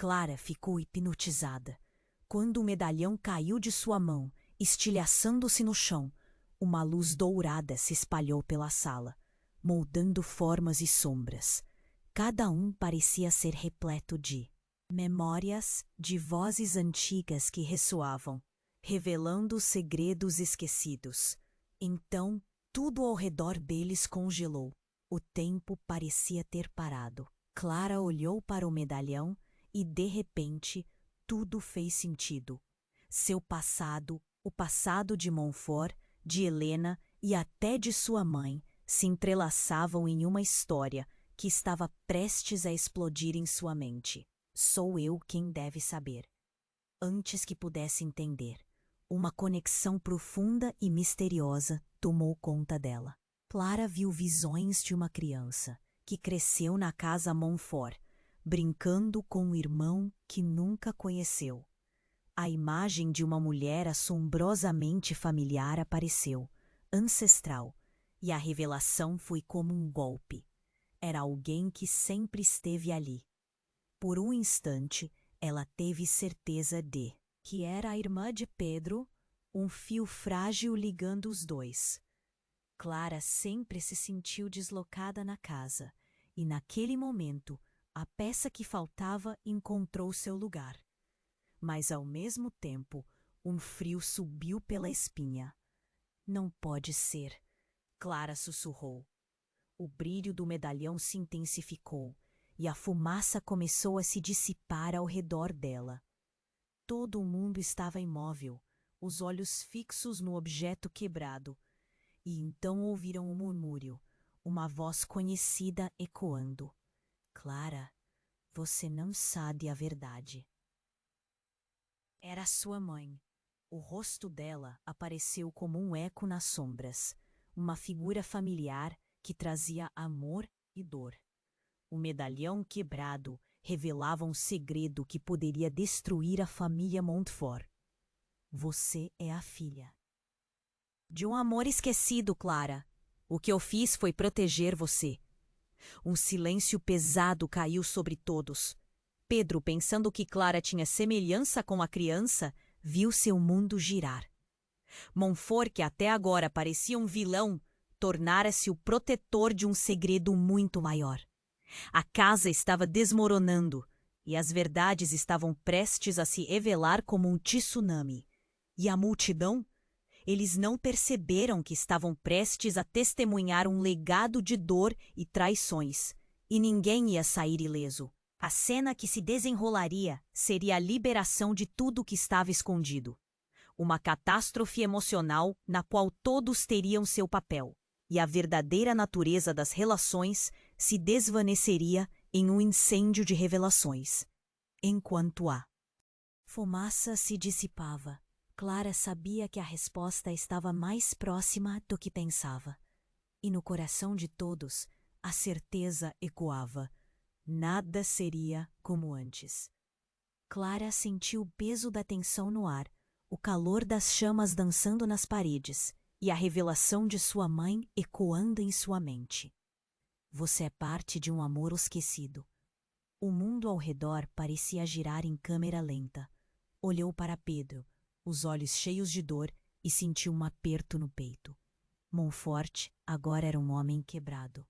Clara ficou hipnotizada. Quando o medalhão caiu de sua mão, estilhaçando-se no chão, uma luz dourada se espalhou pela sala, moldando formas e sombras. Cada um parecia ser repleto de memórias, de vozes antigas que ressoavam, revelando segredos esquecidos. Então, tudo ao redor deles congelou. O tempo parecia ter parado. Clara olhou para o medalhão e, de repente, tudo fez sentido. Seu passado, o passado de Montfort, de Helena e até de sua mãe, se entrelaçavam em uma história que estava prestes a explodir em sua mente. Sou eu quem deve saber. Antes que pudesse entender, uma conexão profunda e misteriosa tomou conta dela. Clara viu visões de uma criança que cresceu na casa Montfort, brincando com um irmão que nunca conheceu. A imagem de uma mulher assombrosamente familiar apareceu, ancestral, e a revelação foi como um golpe. Era alguém que sempre esteve ali. Por um instante, ela teve certeza de que era a irmã de Pedro, um fio frágil ligando os dois. Clara sempre se sentiu deslocada na casa, e naquele momento a peça que faltava encontrou seu lugar. Mas ao mesmo tempo, um frio subiu pela espinha. Não pode ser, Clara sussurrou. O brilho do medalhão se intensificou e a fumaça começou a se dissipar ao redor dela. Todo o mundo estava imóvel, os olhos fixos no objeto quebrado, e então ouviram um murmúrio, uma voz conhecida ecoando. Clara, você não sabe a verdade. Era sua mãe. O rosto dela apareceu como um eco nas sombras, uma figura familiar que trazia amor e dor. O medalhão quebrado revelava um segredo que poderia destruir a família Montfort. Você é a filha. De um amor esquecido, Clara. O que eu fiz foi proteger você. Um silêncio pesado caiu sobre todos. Pedro, pensando que Clara tinha semelhança com a criança, viu seu mundo girar. Montfort, que até agora parecia um vilão, tornara-se o protetor de um segredo muito maior. A casa estava desmoronando e as verdades estavam prestes a se revelar como um tsunami. E a multidão? Eles não perceberam que estavam prestes a testemunhar um legado de dor e traições, e ninguém ia sair ileso. A cena que se desenrolaria seria a liberação de tudo que estava escondido. Uma catástrofe emocional na qual todos teriam seu papel, e a verdadeira natureza das relações se desvaneceria em um incêndio de revelações. Enquanto a fumaça se dissipava, Clara sabia que a resposta estava mais próxima do que pensava. E no coração de todos, a certeza ecoava. Nada seria como antes. Clara sentiu o peso da tensão no ar, o calor das chamas dançando nas paredes e a revelação de sua mãe ecoando em sua mente. Você é parte de um amor esquecido. O mundo ao redor parecia girar em câmera lenta. Olhou para Pedro, os olhos cheios de dor, e sentiu um aperto no peito. Montfort agora era um homem quebrado.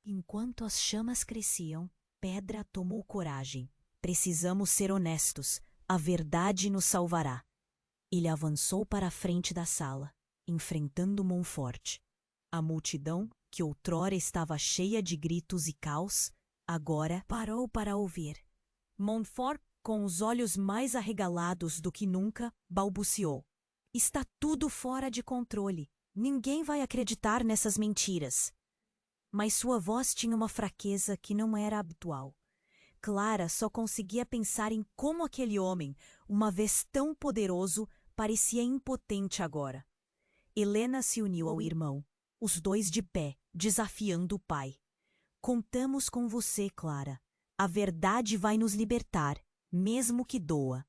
Enquanto as chamas cresciam, Pedra tomou coragem. Precisamos ser honestos. A verdade nos salvará. Ele avançou para a frente da sala, enfrentando Montfort. A multidão, que outrora estava cheia de gritos e caos, agora parou para ouvir. Montfort, com os olhos mais arregalados do que nunca, balbuciou. Está tudo fora de controle. Ninguém vai acreditar nessas mentiras. Mas sua voz tinha uma fraqueza que não era habitual. Clara só conseguia pensar em como aquele homem, uma vez tão poderoso, parecia impotente agora. Helena se uniu ao irmão, os dois de pé, desafiando o pai. Contamos com você, Clara. A verdade vai nos libertar, mesmo que doa.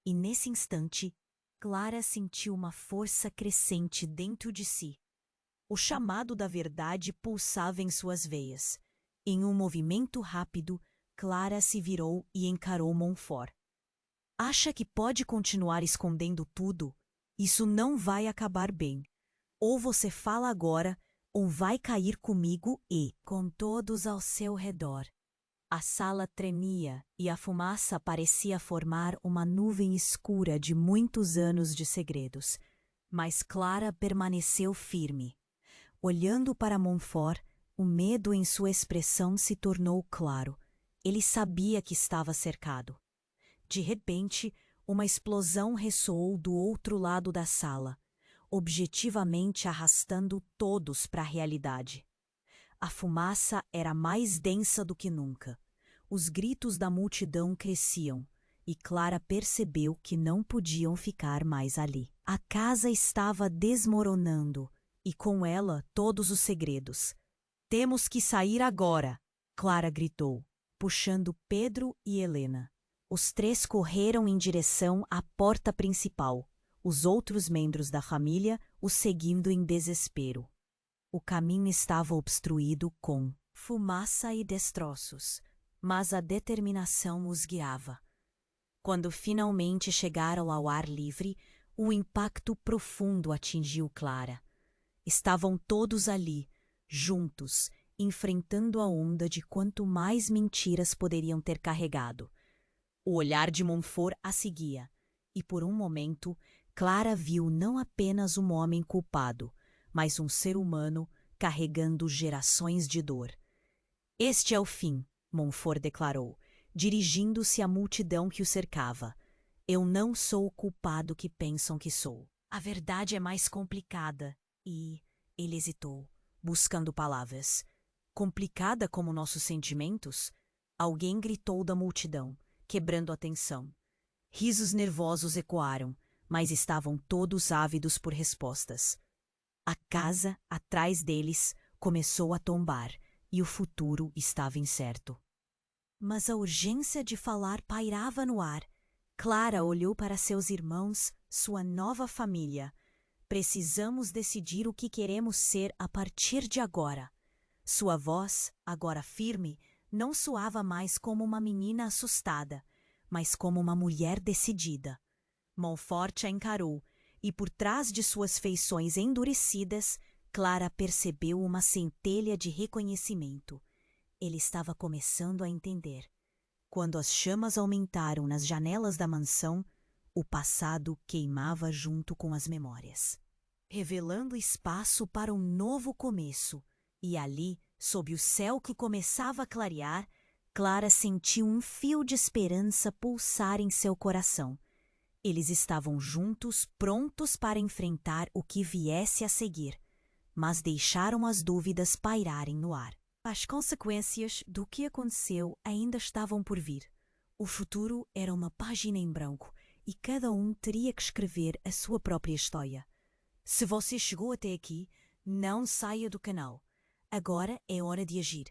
E nesse instante, Clara sentiu uma força crescente dentro de si. O chamado da verdade pulsava em suas veias. Em um movimento rápido, Clara se virou e encarou Montfort. Acha que pode continuar escondendo tudo? Isso não vai acabar bem. Ou você fala agora, ou vai cair comigo e com todos ao seu redor. A sala tremia e a fumaça parecia formar uma nuvem escura de muitos anos de segredos. Mas Clara permaneceu firme. Olhando para Montfort, o medo em sua expressão se tornou claro. Ele sabia que estava cercado. De repente, uma explosão ressoou do outro lado da sala, objetivamente arrastando todos para a realidade. A fumaça era mais densa do que nunca. Os gritos da multidão cresciam, e Clara percebeu que não podiam ficar mais ali. A casa estava desmoronando, e com ela todos os segredos. Temos que sair agora, Clara gritou, puxando Pedro e Helena. Os três correram em direção à porta principal, os outros membros da família os seguindo em desespero. O caminho estava obstruído com fumaça e destroços, mas a determinação os guiava. Quando finalmente chegaram ao ar livre, um impacto profundo atingiu Clara. Estavam todos ali, juntos, enfrentando a onda de quanto mais mentiras poderiam ter carregado. O olhar de Montfort a seguia, e por um momento Clara viu não apenas um homem culpado, mas um ser humano carregando gerações de dor. Este é o fim, Montfort declarou, dirigindo-se à multidão que o cercava. Eu não sou o culpado que pensam que sou. A verdade é mais complicada e... Ele hesitou, buscando palavras. Complicada como nossos sentimentos? Alguém gritou da multidão, quebrando a tensão. Risos nervosos ecoaram, mas estavam todos ávidos por respostas. A casa, atrás deles, começou a tombar e o futuro estava incerto. Mas a urgência de falar pairava no ar. Clara olhou para seus irmãos, sua nova família. Precisamos decidir o que queremos ser a partir de agora. Sua voz, agora firme, não soava mais como uma menina assustada, mas como uma mulher decidida. Montfort a encarou, e por trás de suas feições endurecidas, Clara percebeu uma centelha de reconhecimento. Ele estava começando a entender. Quando as chamas aumentaram nas janelas da mansão, o passado queimava junto com as memórias, revelando espaço para um novo começo. E ali, sob o céu que começava a clarear, Clara sentiu um fio de esperança pulsar em seu coração. Eles estavam juntos, prontos para enfrentar o que viesse a seguir, mas deixaram as dúvidas pairarem no ar. As consequências do que aconteceu ainda estavam por vir. O futuro era uma página em branco e cada um teria que escrever a sua própria história. Se você chegou até aqui, não saia do canal. Agora é hora de agir.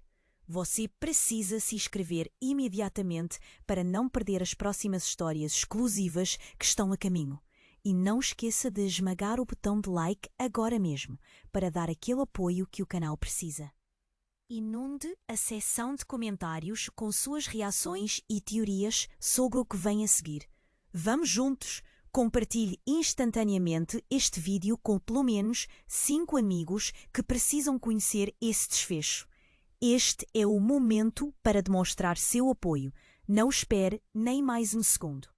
Você precisa se inscrever imediatamente para não perder as próximas histórias exclusivas que estão a caminho. E não esqueça de esmagar o botão de like agora mesmo, para dar aquele apoio que o canal precisa. Inunde a seção de comentários com suas reações e teorias sobre o que vem a seguir. Vamos juntos! Compartilhe instantaneamente este vídeo com pelo menos 5 amigos que precisam conhecer esse desfecho. Este é o momento para demonstrar seu apoio. Não espere nem mais um segundo.